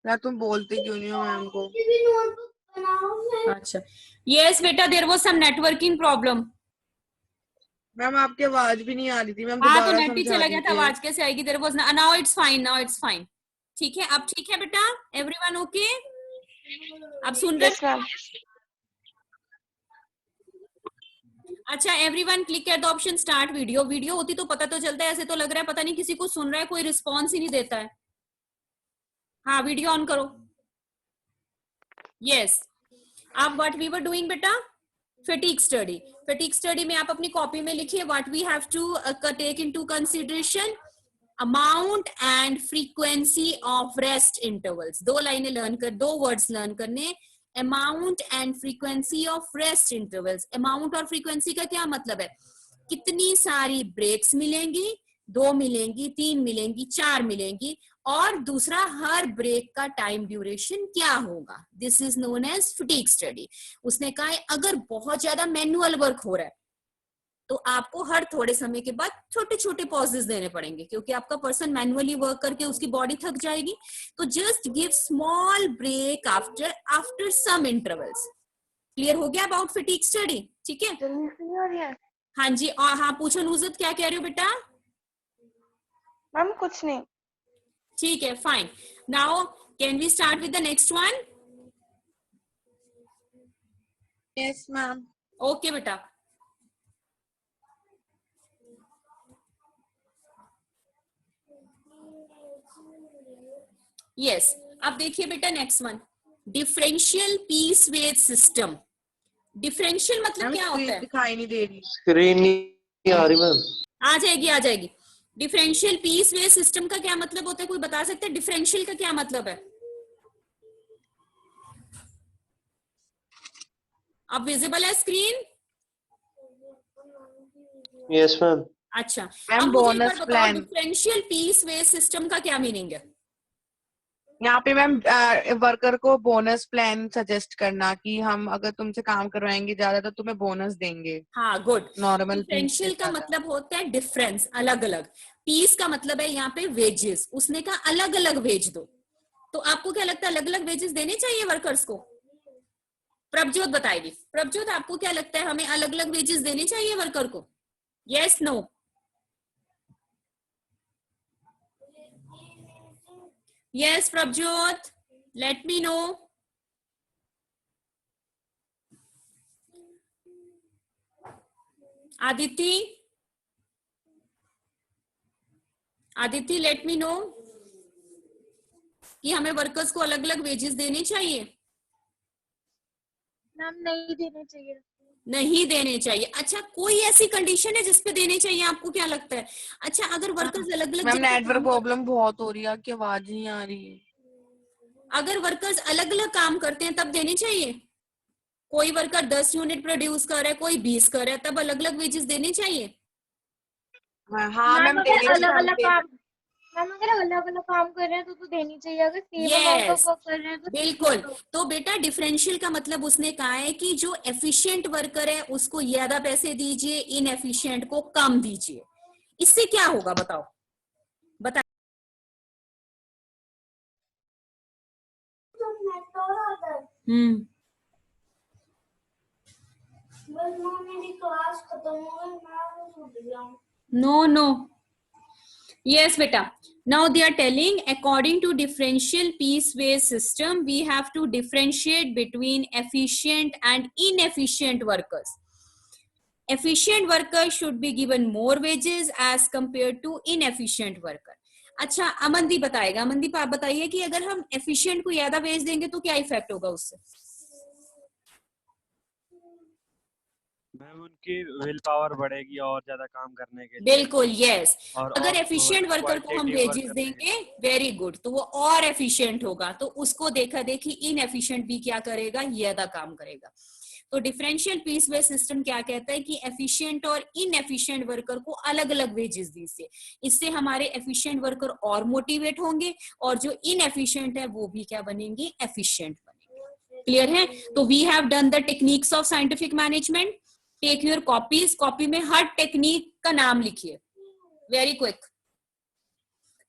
यार तुम बोलते क्यों नहीं हो मैम को? अच्छा, यस बेटा, there was some networking problem. Ma'am आपकी आवाज भी नहीं आ रही थी, मैम हाँ, तो दोबारा नेट ही समझा चला गया था, दीजिए। आवाज कैसे आएगी? There was now it's fine, now it's fine. ठीक है, अब ठीक है बेटा, एवरीवन ओके? अब सुन रहे? Yes ma'am. अच्छा, everyone click at the option start video. Video होती तो पता तो चलता है, ऐसे तो लग रहा है पता नहीं किसी को सुन रहा है, कोई रिस्पॉन्स ही नहीं देता है। हाँ, वीडियो ऑन करो। यस, अब व्हाट वी वर डूइंग बेटा, फैटिग स्टडी। फैटिग स्टडी में आप अपनी कॉपी में लिखिए what we have to take into consideration, amount and frequency of rest intervals. दो लाइनें लर्न कर, दो वर्ड्स लर्न करने, amount and frequency of rest intervals. Amount और फ्रीक्वेंसी का क्या मतलब है? कितनी सारी ब्रेक्स मिलेंगी, 2 मिलेंगी, 3 मिलेंगी, 4 मिलेंगी, और दूसरा हर ब्रेक का टाइम ड्यूरेशन क्या होगा। This is known as fatigue study. उसने कहा है अगर बहुत ज्यादा मैनुअल वर्क हो रहा है तो आपको हर थोड़े समय के बाद छोटे छोटे पॉजेस देने पड़ेंगे, क्योंकि आपका पर्सन मैनुअली वर्क करके उसकी बॉडी थक जाएगी। तो just give small break after some intervals. Clear हो गया अबाउट फटीग स्टडी? ठीक है, जल्दी नहीं हो रही है हाँ जी। और हाँ, पूछो नुजरत, क्या कह रहे हो बेटा? मैम? कुछ नहीं। ठीक है, fine. Now can we start with the next one? Yes ma'am. Okay बेटा। यस, अब देखिए बेटा next one, differential piece wage system. Differential मतलब मैम क्या होता स्क्रीन है? दिखाई नहीं दे रही। स्क्रीन नहीं आ रही मैम। आ जाएगी, आ जाएगी। डिफरेंशियल पीस वेज सिस्टम का क्या मतलब होता है? कोई बता सकता है डिफरेंशियल का क्या मतलब है? अब विजिबल है स्क्रीन? Yes ma'am. अच्छा, मैम अब मुझे एक बार बोनस बताओ plan, differential piece wage system का क्या मीनिंग है? यहाँ पे मैम वर्कर को बोनस प्लान सजेस्ट करना कि हम अगर तुमसे काम करवाएंगे ज्यादा तो तुम्हें बोनस देंगे, हाँ, गुड। नॉर्मल फीस से डिफरेंशियल का ज्यादा। मतलब होता है डिफरेंस, अलग अलग। पीस का मतलब है यहाँ पे वेजेस, उसने कहा अलग अलग वेज दो। तो आपको क्या लगता है अलग अलग वेजेस देने चाहिए वर्कर्स को? प्रभजोत बताएगी। प्रभजोत, आपको क्या लगता है हमें अलग अलग वेजेस देने चाहिए वर्कर को? Yes, no? Yes Prabhjot, let me know. Aditi, Aditi let me know कि हमें वर्कर्स को अलग अलग वेजेस देने चाहिए? मैम नहीं देने चाहिए। नहीं देने चाहिए। अच्छा, कोई ऐसी कंडीशन है जिसपे देने चाहिए? आपको क्या लगता है? अच्छा, अगर वर्कर्स अलग अलग मैम जगह नेटवर्क काम प्रॉब्लम बहुत हो रही है, आपकी आवाज नहीं आ रही है। अगर वर्कर्स अलग अलग काम करते हैं तब देने चाहिए? कोई वर्कर 10 यूनिट प्रोड्यूस कर रहा है, कोई 20 कर रहा है, तब अलग अलग वेजेस देने चाहिए? हाँ मैम मैम देने अगर चाहिए, अलग हम अलग दे काम मैम अगर अलग अलग काम कर रहे हैं तो देनी चाहिए। अगर same amount of yes, work कर रहे हैं तो बिल्कुल। तो बेटा डिफरेंशियल का मतलब उसने कहा है कि जो एफिशिएंट वर्कर है उसको ज्यादा पैसे दीजिए, इनएफिशिएंट को कम दीजिए। इससे क्या होगा बताओ? बता। मेरी क्लास खत्म हो गई, मैं छूट गया। No no, yes beta, now they are telling according to differential piecewise system we have to differentiate between efficient and inefficient workers. Efficient workers should be given more wages as compared to inefficient worker. अच्छा, अमनदीप बताएगा। अमनदीप आप बताइए कि अगर हम efficient को ज्यादा veg देंगे तो क्या इफेक्ट होगा उससे? मैम उनकी विल पावर बढ़ेगी और ज्यादा काम करने के लिए। बिल्कुल, यस। अगर एफिशिएंट वर्कर को हम क्वालिटेटिव वेजेस वर्क देंगे, वेरी गुड, तो वो और एफिशिएंट होगा, तो उसको देखा देखी इनएफिशिएंट भी क्या करेगा, ज्यादा काम करेगा। तो डिफरेंशियल पीस वेज सिस्टम क्या कहता है कि एफिशिएंट और इनएफिशिएंट वर्कर को अलग अलग वेजेस दीजिए। इससे हमारे एफिशिएंट वर्कर और मोटिवेट होंगे और जो इनएफिशिएंट है वो भी क्या बनेंगे, एफिशिएंट बनेंगे। क्लियर है? तो we have done the techniques of scientific management. Take your copies, copy में हर टेक्निक का नाम लिखिए, very quick.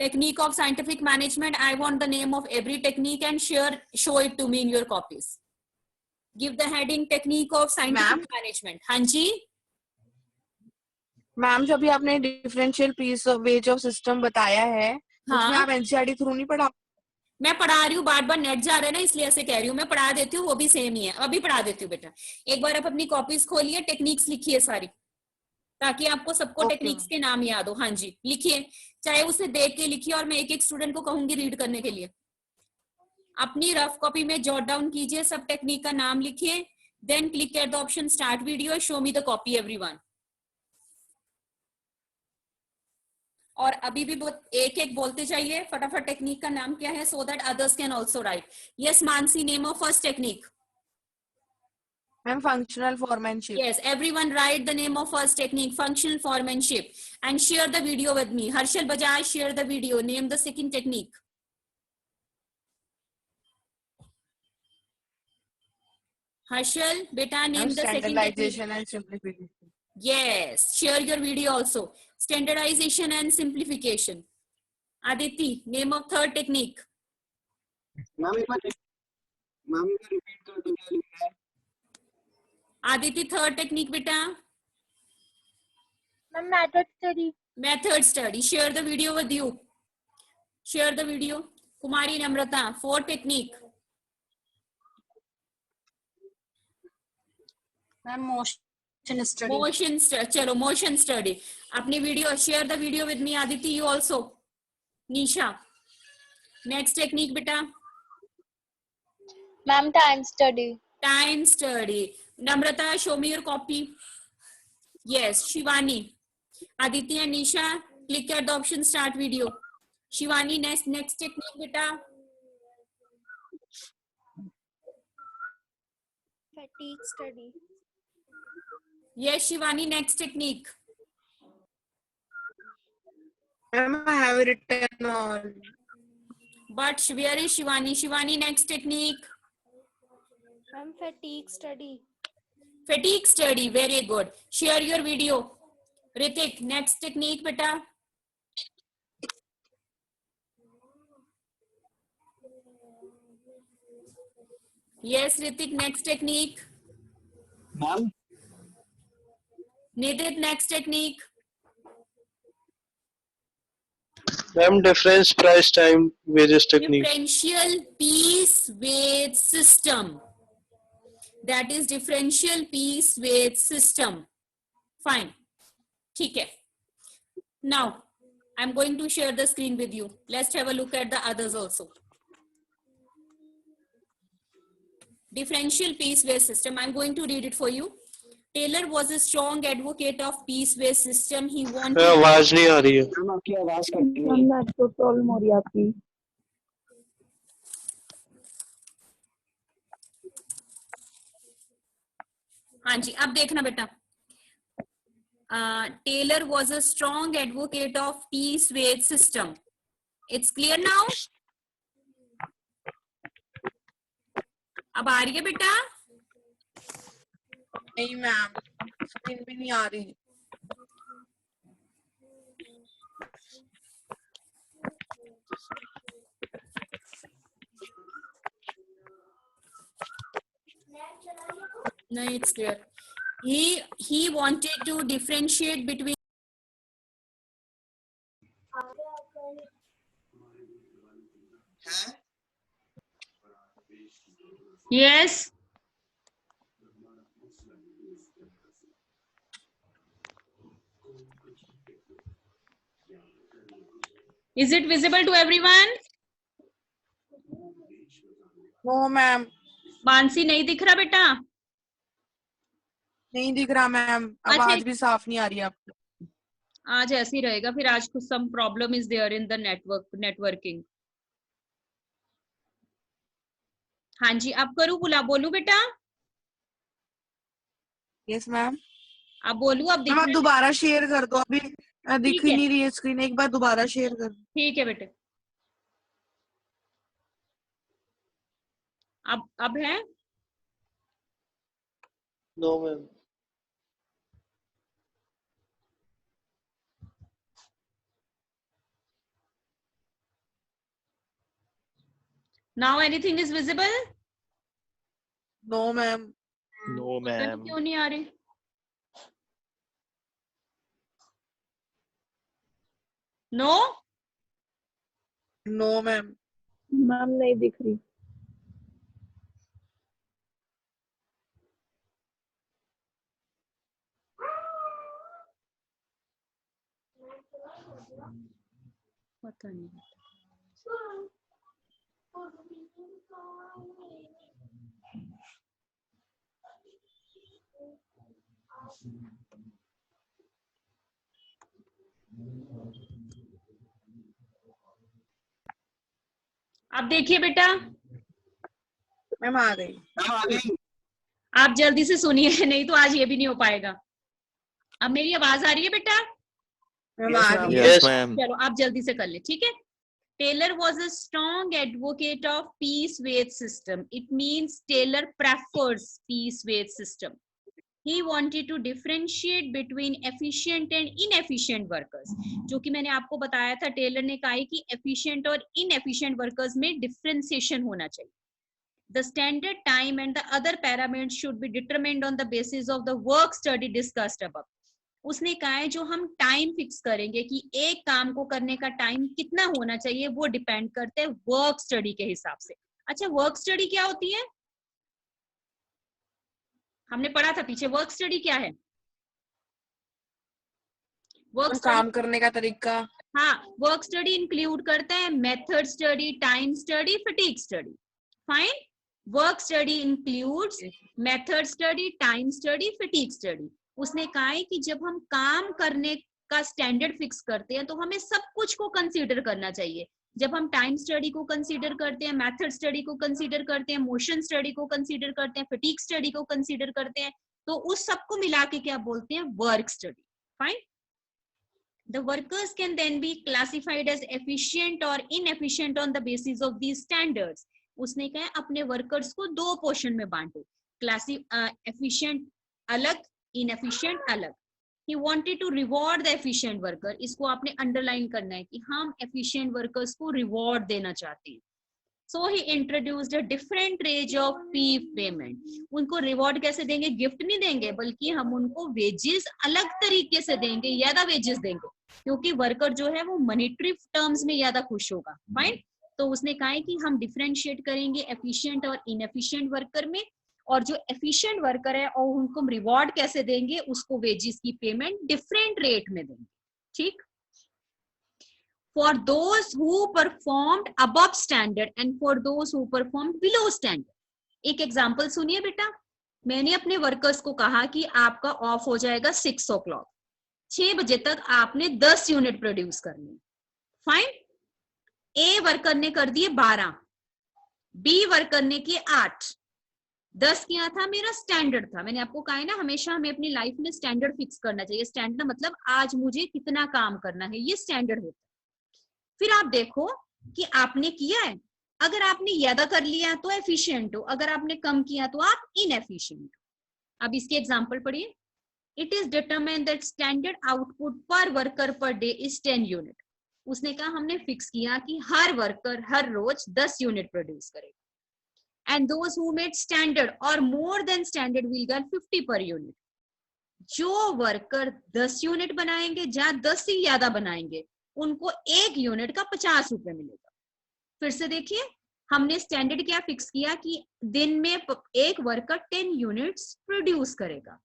technique of scientific management. I want the name of every technique and show it to me in your copies. Give the heading technique of scientific management. हाँ जी ma'am जब भी आपने differential piece wage of system बताया है उसमें आप NCERT through नहीं पढ़ा? मैं पढ़ा रही हूँ, बार बार नेट जा रहा है ना इसलिए ऐसे कह रही हूँ। मैं पढ़ा देती हूँ, वो भी सेम ही है। अभी पढ़ा देती हूँ बेटा। एक बार आप अपनी कॉपीज खोलिए, टेक्निक्स लिखिए सारी, ताकि आपको सबको टेक्निक्स के नाम याद हो। हाँ जी लिखिए, चाहे उसे देख के लिखिए और मैं एक एक स्टूडेंट को कहूंगी रीड करने के लिए। अपनी रफ कॉपी में जॉट डाउन कीजिए, सब टेक्निक का नाम लिखिए, then click at the option start video, show me the copy everyone. और अभी भी एक एक बोलते जाइए फटाफट टेक्निक का नाम क्या है, so that others can also right. Yes Mansi, name of first technique. Ma'am functional foremanship. Yes, everyone write the name of first technique, functional foremanship, and share the video with me. Harshal Bajaj, share the video. Name the second technique. Harshal, beta, name the second technique. Standardization and simplification. Yes, share your video also. Standardization and simplification. Aditi, name of third technique. Ma'am एक बार repeat कर दो क्या लिखा है? Aditi, third technique beta. Ma'am method study. Method study. Share the video with you. Share the video. Kumari Namrata, fourth technique. Ma'am motion study. Motion चलो motion study. अपनी video share the video with me. Aditi you also. Nisha next technique बेटा। Ma'am time study. Time study. Namrata show me your copy. Yes Shivani. Aditi and Nisha click at the option start video. Shivani next technique बेटा। Fatigue study. Yes, Shivani, next technique. Ma'am, I have written all. But where is Shivani? Shivani, next technique. Ma'am fatigue study. Fatigue study, very good. Share your video. Ritik, next technique, beta. Yes, Ritik, next technique. Ma'am Nidit, next technique. Ma'am, difference, price, time, various technique. Differential piece weight system. That is differential piece weight system. Fine. ठीक है. Now, I'm going to share the screen with you. Let's have a look at the others also. Differential piece weight system. I'm going to read it for you. Taylor was a strong advocate of piece weight system. He wanted. आवाज नहीं आ रही है। Ma'am आपकी आवाज cut रही है। Ma'am net तो problem हो रही है आपकी। हाँ जी अब देखना बेटा। Taylor was a strong advocate of piece weight system. It's clear now? अब आ रही है बेटा? नहीं मैम, स्क्रीन भी नहीं आ रही। No, it's clear. He wanted to differentiate between. Yes. Is it visible to everyone? No ma'am, Mansi नहीं दिख रहा बेटा? नहीं दिख रहा मैम, आवाज भी साफ नहीं आ रही आपको। आज ऐसे ही रहेगा फिर। आज कुछ some problem is there in the networking. हाँ जी अब करूँ बोलू बेटा? Yes ma'am. अब बोलू अब मैम आप दोबारा शेयर कर दो, अभी दिख ही नहीं रही है स्क्रीन, एक बार दोबारा शेयर कर दो। ठीक है बेटे। अब है? No ma'am. Now anything is visible? No ma'am. No ma'am. क्यों नहीं आ रही? No no ma'am. मैम नहीं दिख रही. पता नहीं. अब देखिए बेटा, मैम आ गई. मैम आ गई. आप जल्दी से सुनिए, नहीं तो आज ये भी नहीं हो पाएगा. अब मेरी आवाज आ रही है बेटा? मैम Yes, आ ma'am. गई. Yes ma'am. चलो आप जल्दी से कर ले, ठीक है. Taylor was a strong advocate of piece-weight system. It means Taylor prefers piece-weight system. He wanted to differentiate between efficient and inefficient workers. जो कि मैंने आपको बताया था, टेलर ने कहा है कि efficient और inefficient workers में differentiation होना चाहिए. The standard time and the other parameters should be determined on the basis of the work study discussed above. उसने कहा है जो हम टाइम फिक्स करेंगे कि एक काम को करने का टाइम कितना होना चाहिए, वो डिपेंड करते हैं वर्क स्टडी के हिसाब से. अच्छा, वर्क स्टडी क्या होती है? हमने पढ़ा था पीछे. वर्क स्टडी क्या है? वर्क काम करने का तरीका. हाँ, वर्क स्टडी इंक्लूड करता है method study, time study, fatigue study. Fine. Work study includes method study, time study, fatigue study. उसने कहा है कि जब हम काम करने का स्टैंडर्ड फिक्स करते हैं तो हमें सब कुछ को कंसीडर करना चाहिए. जब हम टाइम स्टडी को कंसीडर करते हैं, मेथड स्टडी को कंसीडर करते हैं, मोशन स्टडी को कंसीडर करते हैं, फटीग स्टडी को कंसीडर करते हैं, तो उस सबको मिला के क्या बोलते हैं? Work study. Fine. The workers can then be classified as efficient or inefficient on the basis of these standards. उसने कहा अपने वर्कर्स को दो पोर्शन में बांटो. एफिशिएंट अलग, इनएफिशिएंट अलग. He wanted to reward the efficient worker. इसको आपने अंडरलाइन करना है कि हम एफिशिएंट वर्कर्स को रिवॉर्ड देना चाहते हैं. So he introduced a different range of fee payment. उनको रिवॉर्ड कैसे देंगे? गिफ्ट नहीं देंगे, बल्कि हम उनको वेजेस अलग तरीके से देंगे, ज्यादा वेजेस देंगे, क्योंकि वर्कर जो है वो मॉनेटरी टर्म्स में ज्यादा खुश होगा. फाइन. तो उसने कहा है कि हम डिफरेंशिएट करेंगे एफिशिएंट और इनएफिशिएंट वर्कर में, और जो एफिशिएंट वर्कर है और उनको हम रिवॉर्ड कैसे देंगे, उसको वेजेस की पेमेंट डिफरेंट रेट में देंगे. ठीक. For those who performed above standard and for those who performed below standard. एक एग्जांपल सुनिए बेटा. मैंने अपने वर्कर्स को कहा कि आपका ऑफ हो जाएगा 6 o'clock. 6 बजे तक आपने 10 यूनिट प्रोड्यूस करने. फाइन. ए वर्कर ने कर दिए 12, बी वर्कर ने किए 8, 10 किया था. मेरा स्टैंडर्ड था. मैंने आपको कहा है ना, हमेशा हमें अपनी लाइफ में स्टैंडर्ड फिक्स करना चाहिए. स्टैंडर्ड मतलब आज मुझे कितना काम करना है, ये स्टैंडर्ड होता है. फिर आप देखो कि आपने किया है. अगर आपने ज्यादा कर लिया तो एफिशिएंट हो, अगर आपने कम किया तो आप इनएफिशिएंट हो. अब इसके एग्जांपल पढ़िए. It is determined that standard output per worker per day is 10 unit. उसने कहा हमने फिक्स किया कि हर वर्कर हर रोज 10 यूनिट प्रोड्यूस करेगा. And those who made standard और more than standard will get 50 per unit. जो वर्कर 10 यूनिट बनाएंगे, जहां 10 से ज्यादा बनाएंगे, उनको 1 यूनिट का 50 रुपए मिलेगा. फिर से देखिए, हमने स्टैंडर्ड क्या फिक्स किया कि दिन में एक वर्कर 10 यूनिट्स प्रोड्यूस करेगा.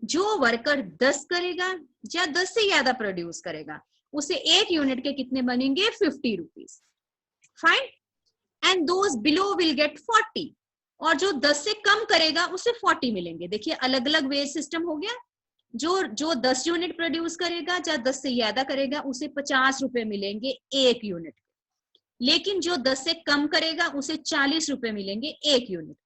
जो वर्कर 10 करेगा या 10 से ज्यादा प्रोड्यूस करेगा, उसे 1 यूनिट के कितने बनेंगे? 50 rupees. Fine. And those below will get 40. और जो 10 से कम करेगा उसे 40 मिलेंगे. देखिए, अलग अलग वेज सिस्टम हो गया. जो 10 यूनिट प्रोड्यूस करेगा या 10 से ज्यादा करेगा, उसे 50 रुपए मिलेंगे 1 यूनिट. लेकिन जो 10 से कम करेगा उसे 40 रुपए मिलेंगे 1 unit.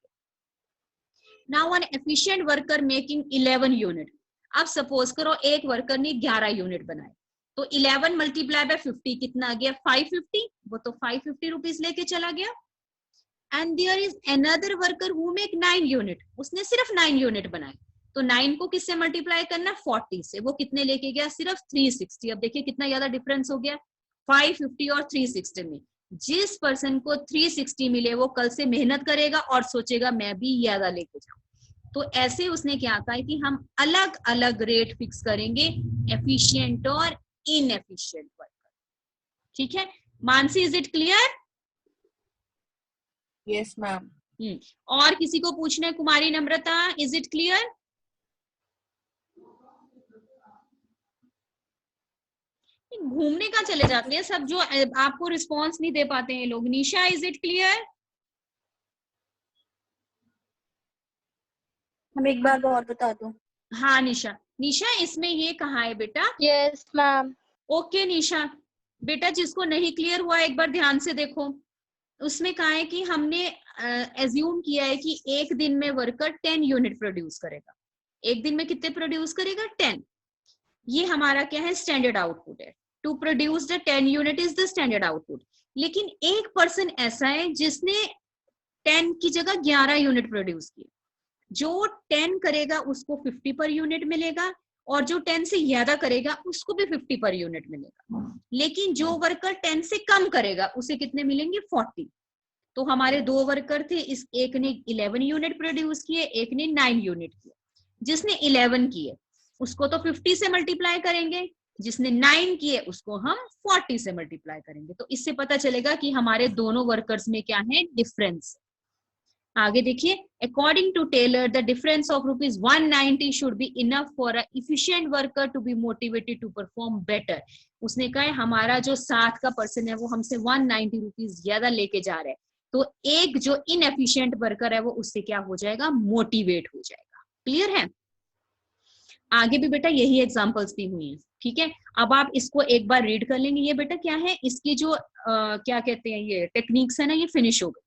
Now N efficient worker making 11 unit. अब सपोज करो एक वर्कर ने 11 यूनिट बनाए, तो 11 मल्टीप्लाई बाय 50 कितना आ गया? 550. वो तो 550 रुपीज लेके चला गया. And there is another worker who make 9 unit. उसने सिर्फ 9 यूनिट बनाए, तो 9 को किससे मल्टीप्लाई करना? 40 से. वो कितने लेके गया? सिर्फ 360. अब देखिए कितना ज्यादा डिफरेंस हो गया 550 और 360 में. जिस पर्सन को 360 मिले वो कल से मेहनत करेगा और सोचेगा मैं भी ज्यादा लेके जाऊं। तो ऐसे उसने क्या कहा कि हम अलग अलग रेट फिक्स करेंगे एफिशिएंट और इनएफिशिएंट वर्कर। ठीक है Mansi, is it clear? Yes ma'am. और किसी को पूछना है? कुमारी नम्रता, इज इट क्लियर? घूमने का चले जाते हैं सब, जो आपको रिस्पॉन्स नहीं दे पाते हैं लोग। निशा, इज इट क्लियर? हम एक बार और बता दो। हाँ निशा, निशा इसमें ये कहा है बेटा। Yes ma'am. ओके निशा, बेटा जिसको नहीं क्लियर हुआ एक बार ध्यान से देखो। उसमें कहा है कि हमने एज्यूम किया है कि एक दिन में वर्कर 10 यूनिट प्रोड्यूस करेगा। एक दिन में कितने प्रोड्यूस करेगा? 10। ये हमारा क्या है? स्टैंडर्ड आउटपुट है। To produce the 10 unit is the standard output. लेकिन एक पर्सन ऐसा है जिसने 10 की जगह 11 यूनिट प्रोड्यूस किए। जो 10 करेगा उसको 50 पर यूनिट मिलेगा और जो 10 से ज्यादा करेगा उसको भी 50 पर यूनिट मिलेगा। लेकिन जो वर्कर 10 से कम करेगा उसे कितने मिलेंगे? 40। तो हमारे दो वर्कर थे, इस एक ने 11 यूनिट प्रोड्यूस किए, एक ने 9 यूनिट किए। जिसने 11 किए उसको तो 50 से मल्टीप्लाई करेंगे, जिसने 9 किए उसको हम 40 से मल्टीप्लाई करेंगे। तो इससे पता चलेगा कि हमारे दोनों वर्कर्स में क्या है? डिफरेंस। आगे देखिए, according to Taylor the difference of ₹190 should be enough for a efficient worker to be motivated to perform better. उसने कहा हमारा जो 7 का पर्सन है वो हमसे 190 रुपीज ज्यादा लेके जा रहा है, तो एक जो इनएफिशिएंट वर्कर है वो उससे क्या हो जाएगा? मोटिवेट हो जाएगा। क्लियर है? आगे भी बेटा यही एग्जांपल्स दी हुई हैं। ठीक है, अब आप इसको एक बार रीड कर लेंगे। ये बेटा क्या है? इसकी जो क्या कहते हैं ये टेक्निक्स है ना, ये फिनिश हो गई।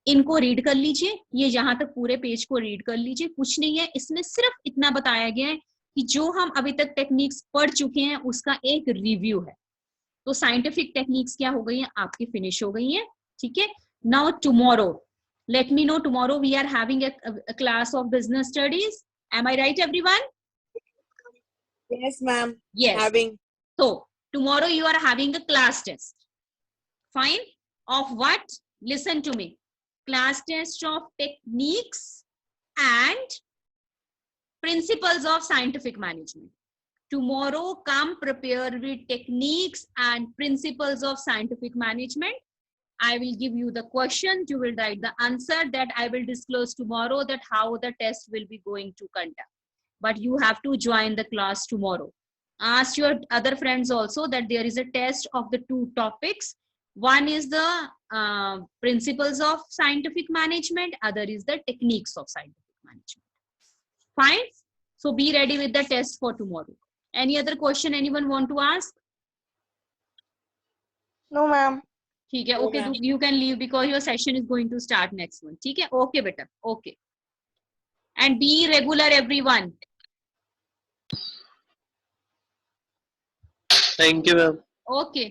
इनको रीड कर लीजिए, ये यहाँ तक पूरे पेज को रीड कर लीजिए। कुछ नहीं है इसमें, सिर्फ इतना बताया गया है कि जो हम अभी तक टेक्निक्स पढ़ चुके हैं उसका एक रिव्यू है। तो साइंटिफिक टेक्निक्स क्या हो गई है? आपकी फिनिश हो गई है। ठीक है, now tomorrow, let me know, tomorrow we are having a class of business studies. Am I right everyone? Yes ma'am. Yes. Having. So tomorrow you are having a class test. Fine. Of what? Listen to me. Class test of techniques and principles of scientific management. Tomorrow come prepared with techniques and principles of scientific management. I will give you the question, you will write the answer that I will disclose tomorrow, that how the test will be going to conduct. But you have to join the class tomorrow. Ask your other friends also that there is a test of the 2 topics. One is the principles of scientific management, other is the techniques of scientific management. Fine. So be ready with the test for tomorrow. Any other question anyone want to ask? No ma'am. ठीक है, okay, you can leave because your session is going to start next month. ठीक है, okay बेटा, okay. And be regular everyone. Thank you, ma'am. Okay.